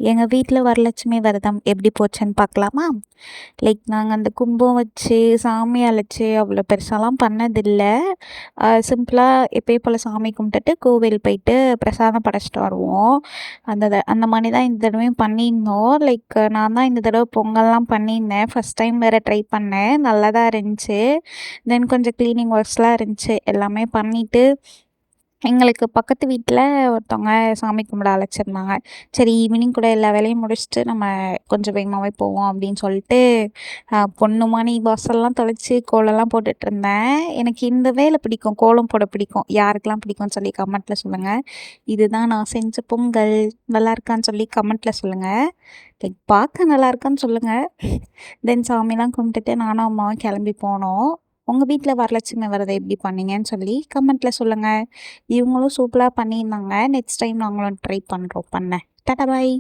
எங்க வீட்ல வரலட்சுமி விரதம் எப்படி போச்சுன்னு பார்க்கலாமா? நாங்க அந்த கும்பம் வச்சு, சாமி அழைச்சு அவ்வளோ பெருசாலாம் பண்ணதில்ல. சிம்பிளா எப்பயும் போல சாமி கும்பிட்டுட்டு கோவில் போயிட்டு பிரசாதம் படைச்சிட்டு வருவோம். அந்த மாரி தான் இந்த தடவையும் பண்ணியிருந்தோம். நான் தான் இந்த தடவ பொங்கல்லாம் பண்ணியிருந்தேன். ஃபர்ஸ்ட் டைம் வேற ட்ரை பண்ணேன். நல்லா தான் இருந்துச்சு. தென் கொஞ்சம் கிளீனிங் ஒர்க்ஸ்லாம் இருந்துச்சு. எல்லாமே பண்ணிட்டு எங்களுக்கு பக்கத்து வீட்ல ஒருத்தவங்க சாமி கும்பிட அழைச்சிருந்தாங்க. சரி ஈவினிங் கூட எல்லா வேலையும் முடிச்சுட்டு நம்ம கொஞ்சம் வேகமாவே போவோம் அப்படின்னு சொல்லிட்டு, பொண்ணுமா வாசல்லாம் தொளிச்சு கோலம்லாம் போட்டுட்ருந்தேன். எனக்கு இந்த வேலை பிடிக்கும். கோலம் போட பிடிக்கும். யாருக்கெல்லாம் பிடிக்கும்னு சொல்லி கமெண்ட்ல சொல்லுங்க. இதுதான் நான் செஞ்ச பொங்கல். நல்லா இருக்கான்னு சொல்லி கமெண்ட்ல சொல்லுங்க. பார்க்க நல்லா இருக்கான்னு சொல்லுங்க. தென் சாமிலாம் கும்பிட்டுட்டு நானும் அம்மாவும் கிளம்பி போனோம். உங்க வீட்ல வரலட்சுமி விரதம் எப்படி பண்ணீங்கன்னு சொல்லி கமெண்ட்ல சொல்லுங்க. இவங்களும் சூப்பரா பண்ணியிருந்தாங்க. நெக்ஸ்ட் டைம் நாங்களும் ட்ரை பண்றோம் பண்ண. டாடா பாய்.